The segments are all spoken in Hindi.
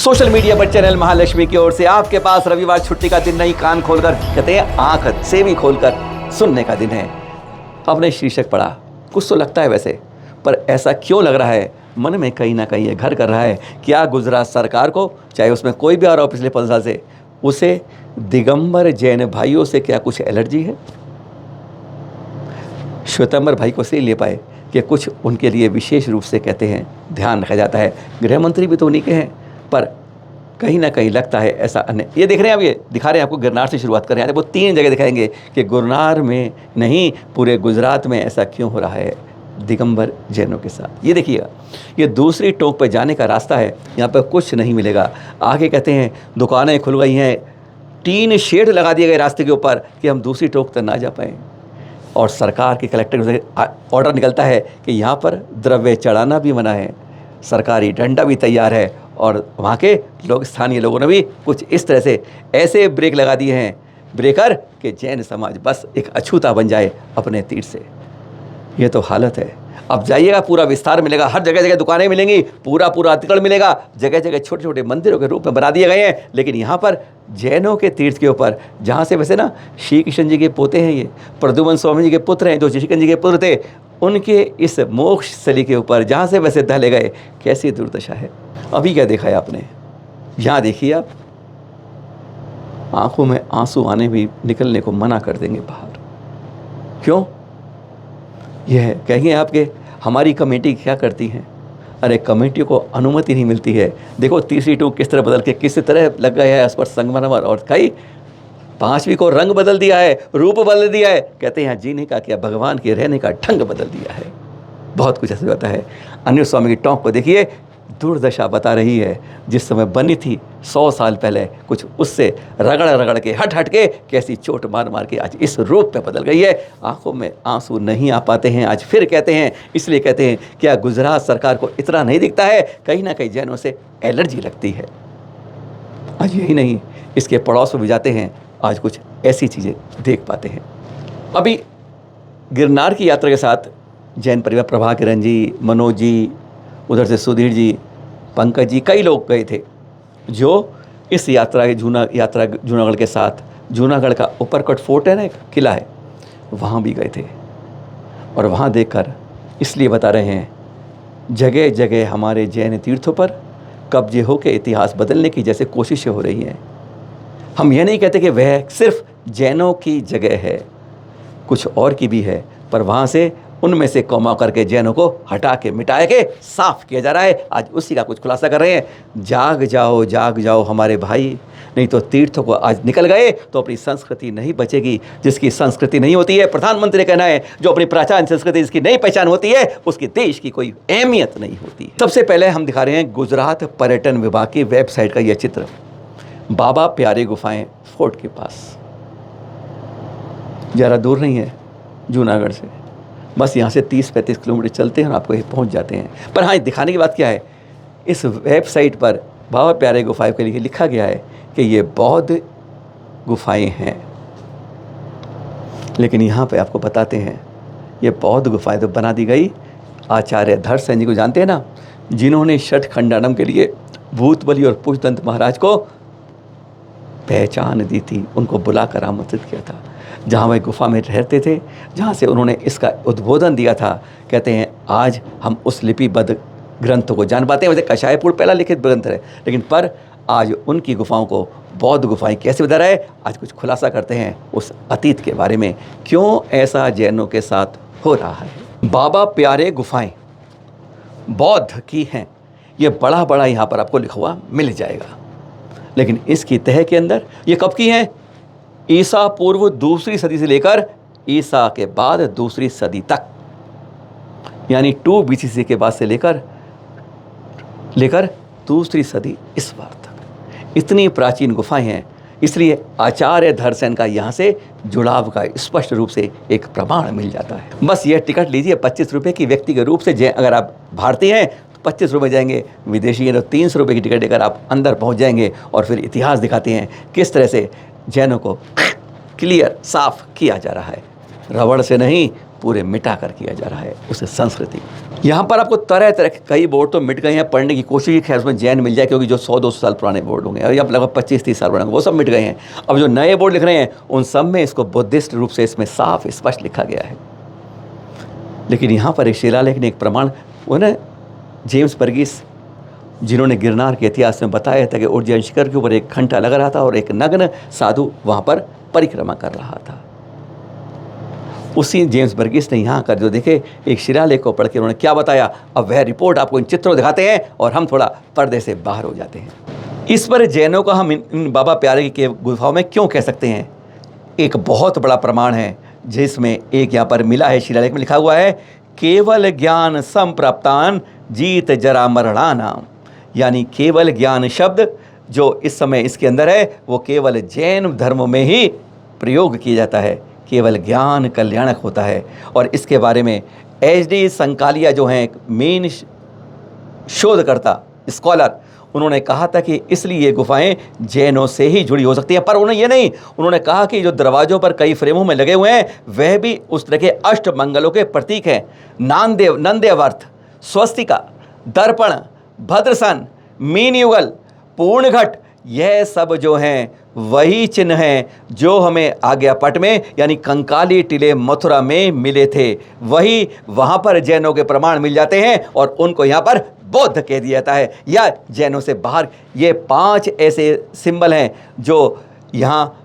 सोशल मीडिया पर चैनल महालक्ष्मी की ओर से आपके पास रविवार छुट्टी का दिन नहीं, कान खोलकर कहते हैं आंख से भी खोलकर सुनने का दिन है। आपने शीर्षक पढ़ा, कुछ तो लगता है वैसे, पर ऐसा क्यों लग रहा है? मन में कहीं ना कहीं ये घर कर रहा है, क्या गुजरात सरकार को, चाहे उसमें कोई भी आ रहा हो पिछले 15 साल से, उसे दिगंबर जैन भाइयों से क्या कुछ एलर्जी है? श्वेतांबर भाई को इसलिए ले पाए कि कुछ उनके लिए विशेष रूप से कहते हैं ध्यान रखा जाता है। गृह मंत्री भी तो उन्हीं के हैं, पर कहीं ना कहीं लगता है ऐसा अन्य। ये देख रहे हैं, अब ये दिखा रहे हैं आपको, गिरनार से शुरुआत कर रहे हैं। वो 3 जगह दिखाएंगे कि गिरनार में नहीं, पूरे गुजरात में ऐसा क्यों हो रहा है दिगंबर जैनों के साथ। ये देखिएगा, ये दूसरी टोक पर जाने का रास्ता है, यहाँ पर कुछ नहीं मिलेगा। आगे कहते हैं दुकानें खुल गई हैं, टीन शेड लगा दिए गए रास्ते के ऊपर कि हम दूसरी टोक तक ना जा पाएँ। और सरकार के कलेक्टर से ऑर्डर निकलता है कि यहाँ पर द्रव्य चढ़ाना भी मना है, सरकारी डंडा भी तैयार है। और वहाँ के लोग, स्थानीय लोगों ने भी कुछ इस तरह से ऐसे ब्रेक लगा दिए हैं, ब्रेकर, कि जैन समाज बस एक अछूता बन जाए अपने तीर से। ये तो हालत है। अब जाइएगा, पूरा विस्तार मिलेगा, हर जगह जगह दुकानें मिलेंगी, पूरा अतिकड़ मिलेगा, जगह जगह छोटे छोटे मंदिरों के रूप में बना दिए गए हैं। लेकिन यहाँ पर जैनों के तीर्थ के ऊपर, जहाँ से वैसे ना श्री कृष्ण जी के पोते हैं, ये प्रद्युमन स्वामी जी के पुत्र हैं, जो श्री कृष्ण जी के पुत्र थे, उनके इस मोक्ष स्थली के ऊपर जहाँ से वैसे दहले गए, कैसी दुर्दशा है। अभी क्या देखा है आपने? यहाँ देखिए आप, आंखों में आंसू आने भी निकलने को मना कर देंगे बाहर। क्यों? यह है, कहेंगे आपके हमारी कमेटी क्या करती हैं? अरे कमेटी को अनुमति नहीं मिलती है। देखो तीसरी टूक किस तरह बदल के किस तरह लग गया है उस पर संगमरमर, और कई 5वीं को रंग बदल दिया है, रूप बदल दिया है। कहते हैं यहाँ जीने का क्या, भगवान के रहने का ढंग बदल दिया है। बहुत कुछ ऐसा होता है। अनिल स्वामी की टोंक को देखिए, दुर्दशा बता रही है। जिस समय बनी थी 100 साल पहले, कुछ उससे रगड़ रगड़ के हट के कैसी चोट मार मार के आज इस रूप पे बदल गई है। आंखों में आंसू नहीं आ पाते हैं। आज फिर कहते हैं, इसलिए कहते हैं, क्या गुजरात सरकार को इतना नहीं दिखता है? कहीं ना कहीं जैनों से एलर्जी लगती है। आज यही नहीं, इसके पड़ोस में भी जाते हैं, आज कुछ ऐसी चीज़ें देख पाते हैं। अभी गिरनार की यात्रा के साथ जैन परिवार, प्रभाकरण जी, मनोज जी, उधर से सुधीर जी, पंकज जी, कई लोग गए थे जो इस यात्रा के जूनागढ़ के साथ, जूनागढ़ का ऊपरकोट फोर्ट है ना, एक किला है, वहाँ भी गए थे। और वहाँ देखकर इसलिए बता रहे हैं, जगह जगह हमारे जैन तीर्थों पर कब्जे होकर इतिहास बदलने की जैसे कोशिशें हो रही हैं। हम यह नहीं कहते कि वह सिर्फ जैनों की जगह है, कुछ और की भी है, पर वहाँ से उनमें से कौमा करके जैनों को हटा के मिटा के साफ किया जा रहा है। आज उसी का कुछ खुलासा कर रहे हैं। जाग जाओ हमारे भाई, नहीं तो तीर्थों को आज निकल गए तो अपनी संस्कृति नहीं बचेगी। जिसकी संस्कृति नहीं होती है, प्रधानमंत्री कहना है, जो अपनी प्राचीन संस्कृति जिसकी नई पहचान होती है, उसकी देश की कोई अहमियत नहीं होती। सबसे पहले हम दिखा रहे हैं गुजरात पर्यटन विभाग की वेबसाइट का यह चित्र, बाबा प्यारे गुफाएं फोर्ट के पास। ज़्यादा दूर नहीं है जूनागढ़ से, बस यहाँ से 30-35 किलोमीटर चलते हैं और आपको ये पहुँच जाते हैं। पर हाँ, दिखाने की बात क्या है, इस वेबसाइट पर बाबा प्यारे गुफाएं के लिए लिखा गया है कि ये बौद्ध गुफाएं हैं। लेकिन यहाँ पे आपको बताते हैं, ये बौद्ध गुफाएं तो बना दी गई आचार्य धरसेन जी को, जानते हैं ना, जिन्होंने षठ खंडानम के लिए भूत बलि और पुष्पदंत महाराज को पहचान दी थी, उनको बुलाकर आमंत्रित किया था, जहाँ वह गुफा में ठहरते थे, जहाँ से उन्होंने इसका उद्बोधन दिया था। कहते हैं आज हम उस लिपिबद्ध ग्रंथों को जान पाते हैं। वैसे कषायपुर पहला लिखित ग्रंथ है, लेकिन पर आज उनकी गुफाओं को बौद्ध गुफाएं कैसे बता रहा है, आज कुछ खुलासा करते हैं उस अतीत के बारे में, क्यों ऐसा जैनों के साथ हो रहा है। बाबा प्यारे गुफाएँ बौद्ध की हैं, ये बड़ा यहाँ पर आपको लिखा हुआ मिल जाएगा। लेकिन इसकी तह के अंदर ये कब की हैं? ईसा पूर्व 2री सदी से लेकर ईसा के बाद 2री सदी तक, यानी 2 BCC के बाद से लेकर 2री सदी इस बार तक, इतनी प्राचीन गुफाएं हैं। इसलिए आचार्य धरसेन का यहाँ से जुड़ाव का स्पष्ट रूप से एक प्रमाण मिल जाता है। बस यह टिकट लीजिए 25 रुपये की व्यक्ति के रूप से। अगर आप भारतीय हैं तो 25 रुपये जाएंगे, विदेशी हैं तो 300 रुपये की टिकट लेकर आप अंदर पहुँच जाएंगे। और फिर इतिहास दिखाते हैं किस तरह से जैनों को क्लियर साफ किया जा रहा है, रबड़ से नहीं, पूरे मिटा कर किया जा रहा है उस संस्कृति। यहाँ पर आपको तरह तरह के कई बोर्ड तो मिट गए हैं, पढ़ने की कोशिश खैर उसमें जैन मिल जाए, क्योंकि जो 100-200 साल पुराने बोर्ड होंगे और अब लगभग 25-30 साल पुराने वो सब मिट गए हैं। अब जो नए बोर्ड लिख रहे हैं उन सब में इसको बुद्धिस्ट रूप से इसमें साफ स्पष्ट लिखा गया है। लेकिन यहाँ पर एक शिलालेख ने एक प्रमाण, वो ना जेम्स बर्गीस जिन्होंने गिरनार के इतिहास में बताया था कि उज्जैन शिखर के ऊपर एक घंटा लग रहा था और एक नग्न साधु वहाँ पर परिक्रमा कर रहा था। उसी जेम्स बर्गीस ने यहाँ कर जो देखे एक शिलालेख को पढ़ के उन्होंने क्या बताया, अब वह रिपोर्ट आपको इन चित्रों दिखाते हैं और हम थोड़ा पर्दे से बाहर हो जाते हैं। इस पर जैनों का हम इन बाबा प्यारे की गुफाओं में क्यों कह सकते हैं, एक बहुत बड़ा प्रमाण है जिसमें एक यहाँ पर मिला है, शिलालेख में लिखा हुआ है, केवल ज्ञान संप्राप्तान जीत जरा मरणानाम। यानी केवल ज्ञान शब्द जो इस समय इसके अंदर है वो केवल जैन धर्म में ही प्रयोग किया जाता है। केवल ज्ञान कल्याणक होता है। और इसके बारे में HD संकालिया जो हैं मेन शोधकर्ता स्कॉलर, उन्होंने कहा था कि इसलिए ये गुफाएं जैनों से ही जुड़ी हो सकती हैं। पर उन्होंने ये नहीं, उन्होंने कहा कि जो दरवाज़ों पर कई फ्रेमों में लगे हुए हैं वह भी उस तरह के अष्टमंगलों के प्रतीक हैं। नंदेवर्थ, स्वस्तिका, दर्पण, भद्रसन, मीन युगल, पूर्णघट, यह सब जो हैं वही चिन्ह हैं जो हमें आज्ञापट में यानी कंकाली टीले मथुरा में मिले थे। वही वहाँ पर जैनों के प्रमाण मिल जाते हैं और उनको यहाँ पर बौद्ध कह दिया जाता है या जैनों से बाहर। ये 5 ऐसे सिंबल हैं जो यहाँ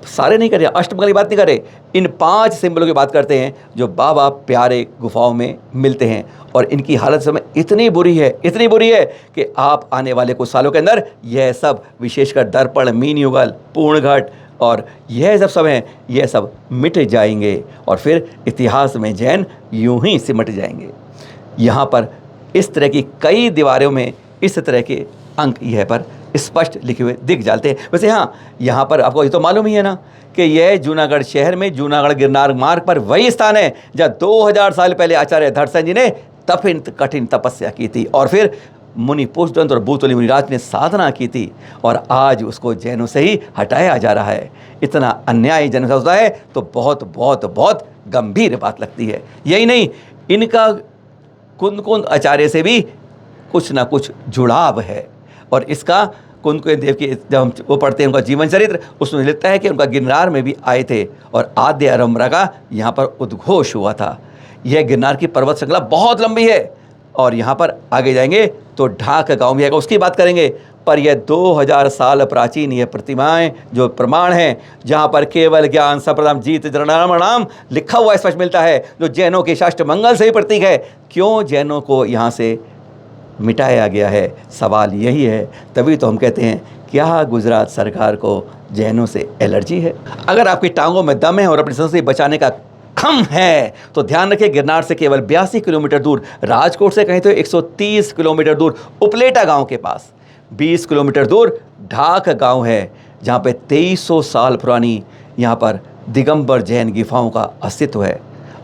सारे नहीं कर रहे, अष्टमंगल की बात नहीं कर रहे, इन 5 सिंबलों की बात करते हैं जो बाबा प्यारे गुफाओं में मिलते हैं। और इनकी हालत समय इतनी बुरी है कि आप आने वाले कुछ सालों के अंदर यह सब विशेषकर दर्पण, मीन युगल, पूर्णघट और यह सब हैं, यह सब मिट जाएंगे और फिर इतिहास में जैन यूं ही सिमट जाएंगे। यहाँ पर इस तरह की कई दीवारों में इस तरह के अंक यह पर स्पष्ट लिखे हुए दिख जाते हैं। वैसे हाँ, यहाँ पर आपको ये तो मालूम ही है ना कि यह जूनागढ़ शहर में जूनागढ़ गिरनार मार्ग पर वही स्थान है जहाँ 2000 साल पहले आचार्य धड़सन जी ने कठिन तपस्या की थी और फिर मुनि पुष्पदंत और भूतली मुनिराज ने साधना की थी और आज उसको जैनों से ही हटाया जा रहा है। इतना अन्याय जैनों से होता है तो बहुत बहुत बहुत गंभीर बात लगती है। यही नहीं, इनका कुंद आचार्य से भी कुछ ना कुछ जुड़ाव है और इसका कुंद देव की जब हम वो पढ़ते हैं उनका जीवन चरित्र, उसमें लिखता है कि उनका गिरनार में भी आए थे और आद्य आरंभरा का यहाँ पर उद्घोष हुआ था। यह गिरनार की पर्वत श्रृंखला बहुत लंबी है और यहाँ पर आगे जाएंगे तो ढाक गांव भी आएगा, उसकी बात करेंगे। पर यह 2000 साल प्राचीन ये प्रतिमाएं जो प्रमाण हैं जहाँ पर केवल ज्ञान संप्रदान जीत जरणाम लिखा हुआ स्पष्ट मिलता है, जो जैनों के शास्त्र मंगल से ही प्रतीक है। क्यों जैनों को यहाँ से मिटाया गया है, सवाल यही है। तभी तो हम कहते हैं क्या गुजरात सरकार को जैनों से एलर्जी है? अगर आपकी टांगों में दम है और अपनी संस्कृति बचाने का खम है तो ध्यान रखिए, गिरनार से केवल 82 किलोमीटर दूर, राजकोट से कहीं तो 130 किलोमीटर दूर उपलेटा गांव के पास 20 किलोमीटर दूर ढाक गांव है जहां पे 2300 साल पुरानी यहाँ पर दिगंबर जैन गुफाओं का अस्तित्व है।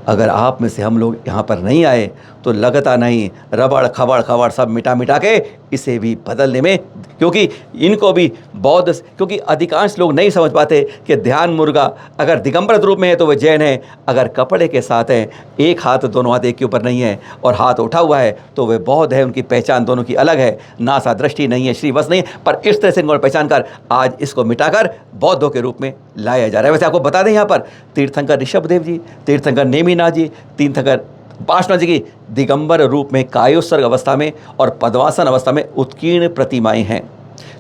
अगर आप में से हम लोग यहाँ पर नहीं आए तो लगता नहीं, रबड़ खबड़ सब मिटा के इसे भी बदलने में, क्योंकि इनको भी बौद्ध, क्योंकि अधिकांश लोग नहीं समझ पाते कि ध्यान मुर्गा अगर दिगंबर रूप में है तो वह जैन है, अगर कपड़े के साथ है, एक हाथ दोनों हाथ एक के ऊपर नहीं है और हाथ उठा हुआ है तो वे बौद्ध है। उनकी पहचान दोनों की अलग है, नासा दृष्टि नहीं है, श्रीवत्स नहीं है, पर इस तरह से इनको पहचान कर आज इसको मिटाकर बौद्धों के रूप में लाया जा रहा है। वैसे आपको बता दें, यहाँ पर तीर्थंकर ऋषभदेव जी, तीर्थंकर नेमिनाथ जी, तीर्थंकर पार्श्वनाथ जी की दिगंबर रूप में कायोत्सर्ग अवस्था में और पद्मासन अवस्था में उत्कीर्ण प्रतिमाएं हैं।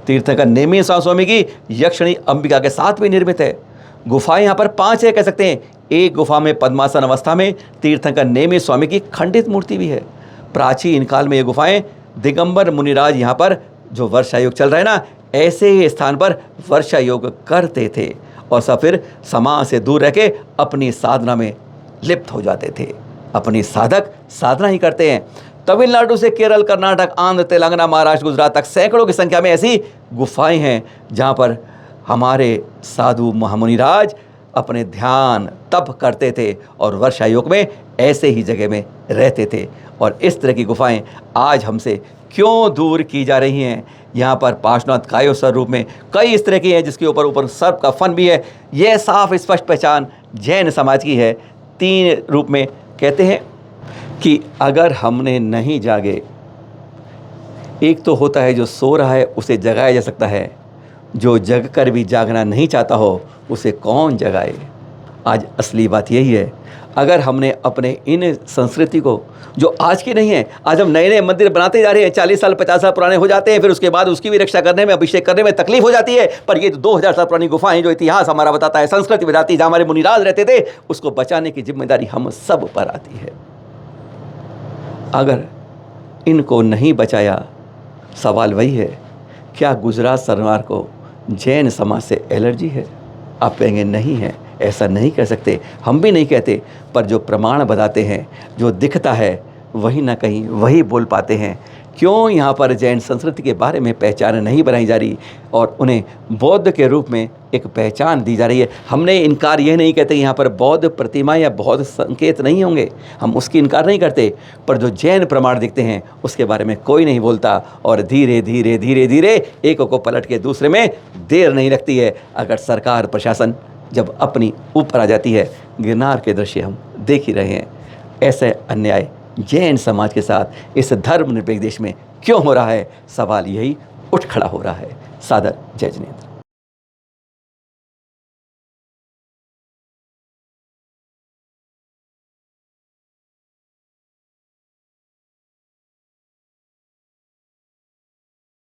तीर्थंकर नेमी स्वामी की यक्षिणी अंबिका के साथ भी निर्मित है। गुफाएं यहाँ पर 5 है कह सकते हैं। एक गुफा में पद्मासन अवस्था में तीर्थंकर नेमी स्वामी की खंडित मूर्ति भी है। प्राचीन काल में ये गुफाएं दिगंबर मुनिराज यहाँ पर जो वर्षा योग चल रहा है ना, ऐसे ही स्थान पर वर्षा योग करते थे और सब फिर समाज से दूर रह के अपनी साधना में लिप्त हो जाते थे। अपनी साधक साधना ही करते हैं। तमिलनाडु से केरल, कर्नाटक, आंध्र, तेलंगाना, महाराष्ट्र, गुजरात तक सैकड़ों की संख्या में ऐसी गुफाएं हैं जहां पर हमारे साधु महामुनिराज अपने ध्यान तप करते थे और वर्षा योग में ऐसे ही जगह में रहते थे। और इस तरह की गुफाएं आज हमसे क्यों दूर की जा रही हैं? यहाँ पर पार्श्वनाथ कायोत्सर्ग रूप में कई इस तरह की हैं जिसके ऊपर सर्प का फन भी है। यह साफ स्पष्ट पहचान जैन समाज की है। 3 रूप में कहते हैं कि अगर हमने नहीं जागे, एक तो होता है जो सो रहा है उसे जगाया जा सकता है, जो जग कर भी जागना नहीं चाहता हो उसे कौन जगाए। आज असली बात यही है, अगर हमने अपने इन संस्कृति को जो आज की नहीं है, आज हम नए नए मंदिर बनाते जा रहे हैं, 40 साल 50 साल पुराने हो जाते हैं, फिर उसके बाद उसकी भी रक्षा करने में, अभिषेक करने में तकलीफ हो जाती है। पर ये 2000 साल पुरानी गुफाएं जो इतिहास हमारा बताता है, संस्कृति बताती है, जहाँ हमारे मुनिराज रहते थे, उसको बचाने की जिम्मेदारी हम सब पर आती है। अगर इनको नहीं बचाया, सवाल वही है, क्या गुजरात सरकार को जैन समाज से एलर्जी है? आप कहेंगे नहीं है, ऐसा नहीं कह सकते, हम भी नहीं कहते, पर जो प्रमाण बताते हैं, जो दिखता है वही ना कहीं वही बोल पाते हैं। क्यों यहाँ पर जैन संस्कृति के बारे में पहचान नहीं बनाई जा रही और उन्हें बौद्ध के रूप में एक पहचान दी जा रही है? हमने इनकार यह नहीं कहते यहाँ पर बौद्ध प्रतिमा या बौद्ध संकेत नहीं होंगे, हम उसकी इनकार नहीं करते, पर जो जैन प्रमाण दिखते हैं उसके बारे में कोई नहीं बोलता। और धीरे धीरे धीरे धीरे एक को पलट के दूसरे में देर नहीं लगती है। अगर सरकार प्रशासन जब अपनी ऊपर आ जाती है, गिरनार के दृश्य हम देख ही रहे हैं, ऐसे अन्याय जैन समाज के साथ इस धर्मनिरपेक्ष देश में क्यों हो रहा है? सवाल यही उठ खड़ा हो रहा है। सादर जय जिनेंद्र।